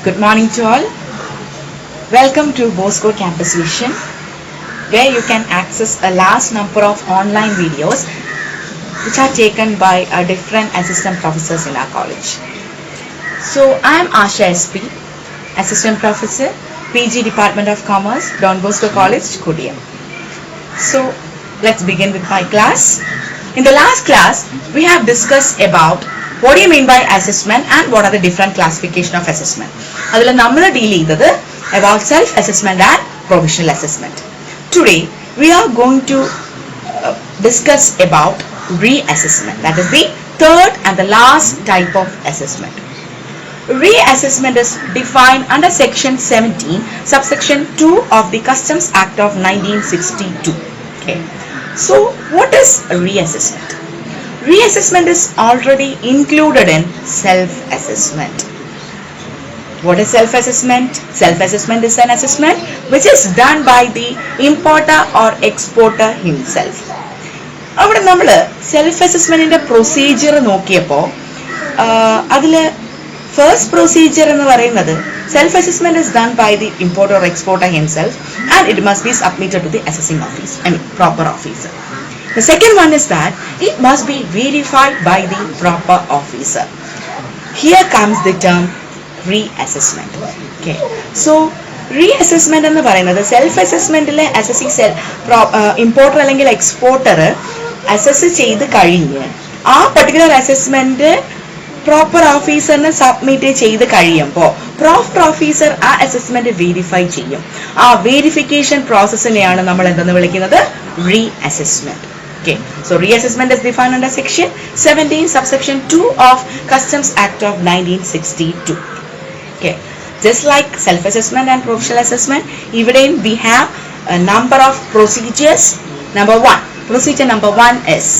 Good morning to all. Welcome to Bosco Campus Vision, where you can access a large number of online videos which are taken by different assistant professors in our college. So I am Asha SP, Assistant Professor, PG Department of Commerce, Don Bosco College, Kodia. So let's begin with my class. In the last class, we have discussed about what do you mean by assessment and what are the different classification of assessment. അതിൽ നമ്മൾ deal ചെയ്തത് about self-assessment and provisional assessment. Today, we are going to discuss about reassessment. That is the third and the last type of assessment. Reassessment is defined under section 17, subsection 2 of the Customs Act of 1962. Okay. So, what is reassessment? Reassessment is already included in self-assessment. What is self-assessment? Self-assessment is an assessment which is done by the importer or exporter himself. അവിടെ നമ്മൾ self അസസ്മെന്റിന്റെ procedure നോക്കിയപ്പോൾ അതിൽ first procedure എന്ന് പറയുന്നത് self assessment is done by the importer or exporter himself and it must be submitted to the assessing office, I mean proper officer. The second one is that it must be verified by the proper officer. Here comes the term reassessment. Okay. So reassessment എന്ന് പറയുന്നത് self അസസ്മെന്റിലെ importer അല്ലെങ്കിൽ exporter assess ചെയ്ത് കഴിഞ്ഞ് ആ particular assessment proper ഓഫീസറിന് submit ചെയ്ത് കഴിയുമ്പോൾ proper officer ആ assessment verify ചെയ്യും. ആ വെരിഫിക്കേഷൻ പ്രോസസ്സിനെയാണ് നമ്മൾ എന്തെന്ന് വിളിക്കുന്നത്? റീഅസസ്മെന്റ്. Okay, so reassessment is defined under section 17 subsection 2 of Customs Act of 1962. Okay, just like self-assessment and provisional assessment, even we have a number of procedures. Procedure number 1 is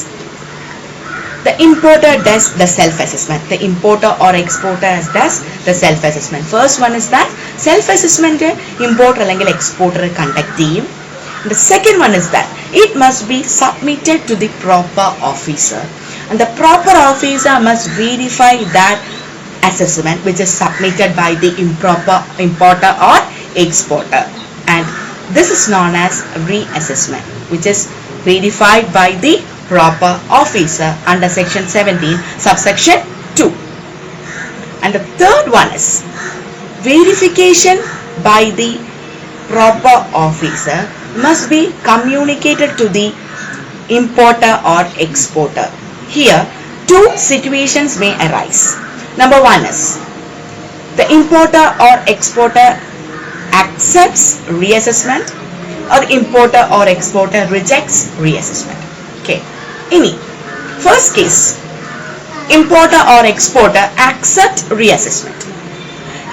the importer does the self-assessment. The importer or exporter does the self-assessment. First one is that self-assessment importer or exporter conduct team. The second one is that it must be submitted to the proper officer, and the proper officer must verify that assessment which is submitted by the importer or exporter, and this is known as reassessment, which is verified by the proper officer under section 17 subsection 2. And the third one is verification by the proper officer must be communicated to the importer or exporter. Here, two situations may arise. Number 1 is the importer or exporter accepts reassessment, or the importer or exporter rejects reassessment. Okay. First case, importer or exporter accept reassessment.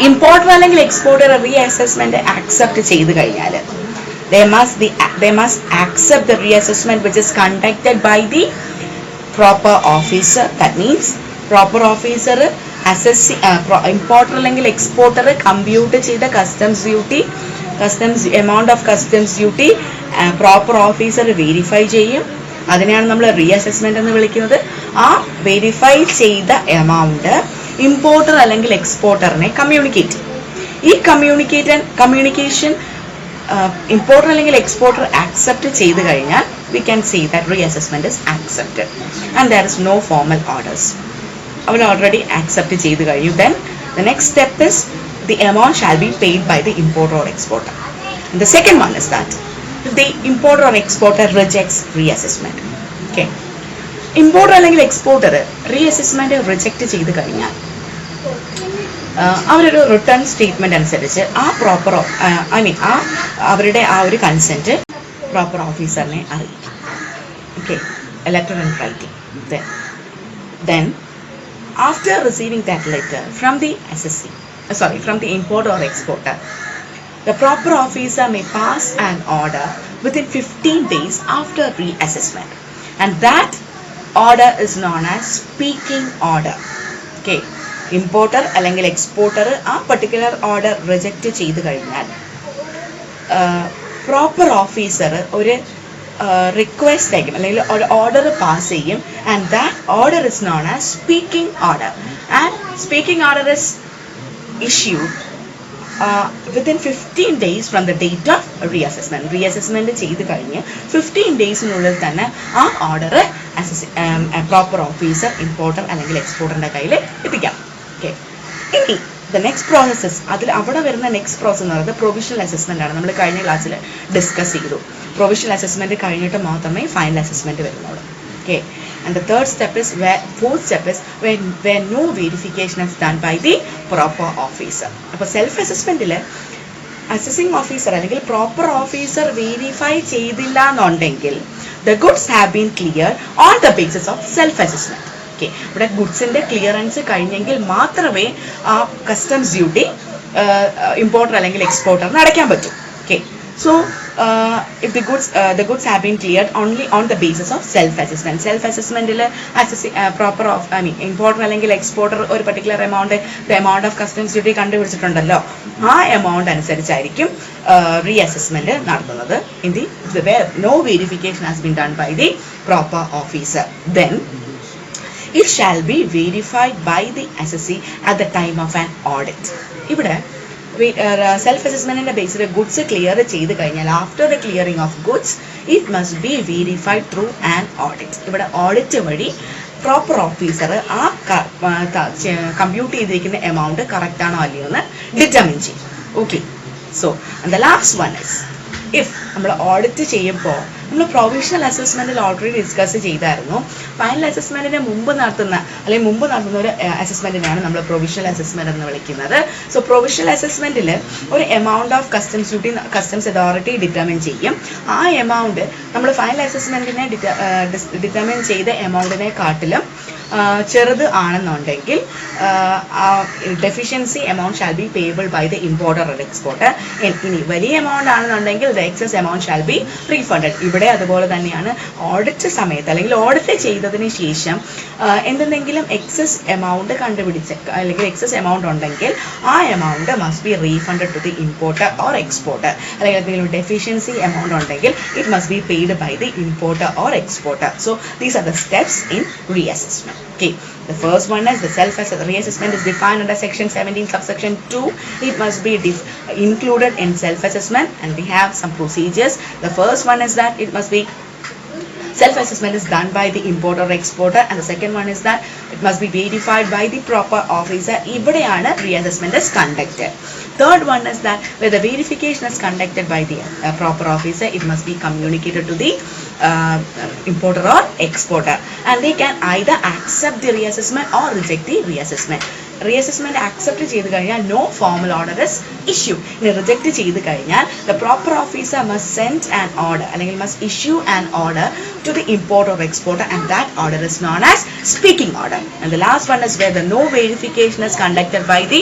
Importer അല്ലെങ്കിൽ exporter reassessment accept ചെയ്ത് കഴിഞ്ഞാൽ they must accept the reassessment which is conducted by the proper officer. That means proper officer importer അല്ലെങ്കിൽ exporter compute ചെയ്ത amount of customs duty proper officer verify ചെയ്യും. അതിനെയാണ് നമ്മൾ റീഅസസ്മെന്റ് എന്ന് വിളിക്കുന്നത്. ആ വെരിഫൈ ചെയ്ത എമൗണ്ട് ഇമ്പോർട്ടർ അല്ലെങ്കിൽ എക്സ്പോർട്ടറിനെ കമ്മ്യൂണിക്കേറ്റ് ചെയ്യും. ഈ കമ്മ്യൂണിക്കേഷൻ importer അല്ലെങ്കിൽ exporter accept ചെയ്ത് കഴിഞ്ഞാൽ we can say that reassessment is accepted and there is no formal orders. Our already accept ചെയ്ത് കഴിഞ്ഞു. Then the next step is the amount shall be paid by the importer or exporter. And the second one is that the importer or exporter rejects reassessment. Okay. Importer അല്ലെങ്കിൽ exporter reassessment reject ചെയ്ത് കഴിഞ്ഞാൽ അവരൊരു return statement അനുസരിച്ച് ആ proper അവരുടെ ആ ഒരു consent proper ഓഫീസറിനെ അറിയിക്കും. Okay, a letter in writing. Then after receiving that letter from the from the importer or exporter, the proper officer may pass an order within 15 days after reassessment, and that order is known as speaking order. Okay. Importer അല്ലെങ്കിൽ exporter ആ particular order reject ചെയ്ത് കഴിഞ്ഞാൽ proper officer ഒരു request അയക്കും അല്ലെങ്കിൽ ഒരു order pass ചെയ്യും. And that order is known as speaking order. And speaking order is issued within 15 days from the date of reassessment. Reassessment ചെയ്ത് കഴിഞ്ഞ് 15 ഡേയ്സിനുള്ളിൽ തന്നെ ആ ഓർഡർ പ്രോപ്പർ ഓഫീസർ ഇമ്പോർട്ടർ അല്ലെങ്കിൽ എക്സ്പോർട്ടറിൻ്റെ കയ്യിൽ എത്തിക്കാം. ഓക്കെ, ഇനി ദ നെക്സ്റ്റ് പ്രോസസ്സസ് അവിടെ വരുന്ന നെക്സ്റ്റ് പ്രോസസ് എന്ന് പറയുന്നത് പ്രൊവിഷണൽ അസസ്മെൻ്റ് ആണ്. നമ്മൾ കഴിഞ്ഞ ക്ലാസ്സിൽ ഡിസ്കസ് ചെയ്തു. പ്രൊവിഷണൽ അസസ്മെൻറ്റ് കഴിഞ്ഞിട്ട് മാത്രമേ ഫൈനൽ അസസ്മെൻറ്റ് വരുന്നുള്ളൂ. Okay, and the fourth step is when no verification is done by the proper officer. അപ്പോൾ സെൽഫ് അസസ്മെൻറ്റിൽ അസസിങ് ഓഫീസർ അല്ലെങ്കിൽ പ്രോപ്പർ ഓഫീസർ വെരിഫൈ ചെയ്തില്ല എന്നുണ്ടെങ്കിൽ the goods have been cleared on the basis of self assessment. Okay, ഇവിടെ ഗുഡ്സിൻ്റെ clearance കഴിഞ്ഞെങ്കിൽ മാത്രമേ ആ customs duty importer അല്ലെങ്കിൽ എക്സ്പോർട്ടറിന് അടയ്ക്കാൻ പറ്റൂ. Okay, so if the goods have been cleared only on the basis of self assessment. Self assessmentil proper of importer അല്ലെങ്കിൽ exporter ഒരു particular the amount of customs duty കണ്ടുപിടിച്ചിട്ടുണ്ടല്ലോ, ആ amount അനുസരിച്ചായിരിക്കും reassessment നടത്തുന്നത്. in the where no verification has been done by the proper officer, then it shall be verified by the assessee at the time of an audit. ഇവിടെ self അസസ്മെന്റിന്റെ ബേസിൽ goods clear ചെയ്ത് കഴിഞ്ഞാൽ after the clearing of goods it must B verified through an audit. ഇവിടെ audit വഴി proper officer ആ compute ചെയ്തിരിക്കുന്ന amount correct ആണോ അല്ലയോ എന്ന് ഡിറ്റർമിൻ ചെയ്യും. Okay, so the last one is if നമ്മൾ ഓഡിറ്റ് ചെയ്യുമ്പോൾ നമ്മൾ പ്രൊവിഷണൽ അസസ്മെന്റിൽ ഓൾറെഡി ഡിസ്കസ് ചെയ്തായിരുന്നു. ഫൈനൽ അസസ്മെന്റിന് മുമ്പ് നടത്തുന്ന ഒരു അസസ്മെന്റിനാണ് നമ്മൾ പ്രൊവിഷണൽ അസസ്മെന്റ് എന്ന് വിളിക്കുന്നത്. സോ പ്രൊവിഷണൽ അസസ്മെന്റിൽ ഒരു amount of customs duty customs authority determine ചെയ്യും. ആ എമൗണ്ട് നമ്മൾ ഫൈനൽ അസസ്മെന്റിനെ ഡിറ്റർമിൻ ചെയ്ത എമൗണ്ടിനെ കാട്ടിലും ചെറുത് ആണെന്നുണ്ടെങ്കിൽ deficiency amount shall be payable by the importer or exporter. ഇനി വലിയ എമൗണ്ട് ആണെന്നുണ്ടെങ്കിൽ the excess amount shall be refunded. ഇവിടെ അതുപോലെ തന്നെയാണ്. ഓഡിറ്റ് സമയത്ത് അല്ലെങ്കിൽ ഓഡിറ്റ് ചെയ്തതിന് ശേഷം എന്തെങ്കിലും എക്സസ് എമൗണ്ട് കണ്ടുപിടിച്ച് അല്ലെങ്കിൽ എക്സസ് എമൗണ്ട് ഉണ്ടെങ്കിൽ ആ amount must be refunded to the importer or exporter. അല്ലെങ്കിൽ എന്തെങ്കിലും ഡെഫിഷ്യൻസി എമൗണ്ട് ഉണ്ടെങ്കിൽ it must be paid by the importer or exporter. So these are the steps in reassessment. Okay, the first one is the reassessment is defined under section 17 subsection 2. It must be included in self assessment, and we have some procedures. The first one is that it must be self assessment is done by the importer or exporter, and the second one is that it must be verified by the proper officer. ഇവിടെയാണ് reassessment is conducted. Third one is that where the verification is conducted by the proper officer, it must be communicated to the importer or exporter, and they can either accept the reassessment or reject the reassessment. Reassessment accept ചെയ്തു കഴിഞ്ഞാൽ no formal order is issued. ഇനി reject ചെയ്തു കഴിഞ്ഞാൽ the proper officer must send an order അല്ലെങ്കിൽ must issue an order to the importer or exporter, and that order is known as speaking order. And the last one is where the no verification is conducted by the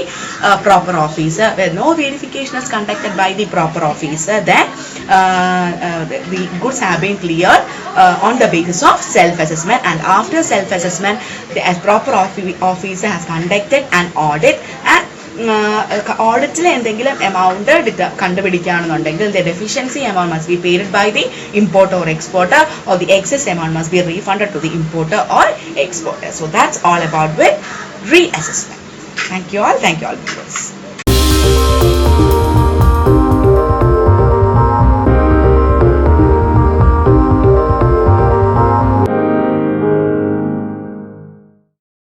proper officer. Where no verification is conducted by the proper officer, then the goods have been cleared on the basis of self-assessment, and after self-assessment the proper officer has conducted an audit, and ഓഡിറ്റിൽ എന്തെങ്കിലും amount കണ്ടുപിടിക്കുകയാണെന്നുണ്ടെങ്കിൽ the deficiency amount must be paid by the importer or exporter, or the excess amount must be refunded to the importer or exporter. So that's all about with reassessment. Thank you all viewers.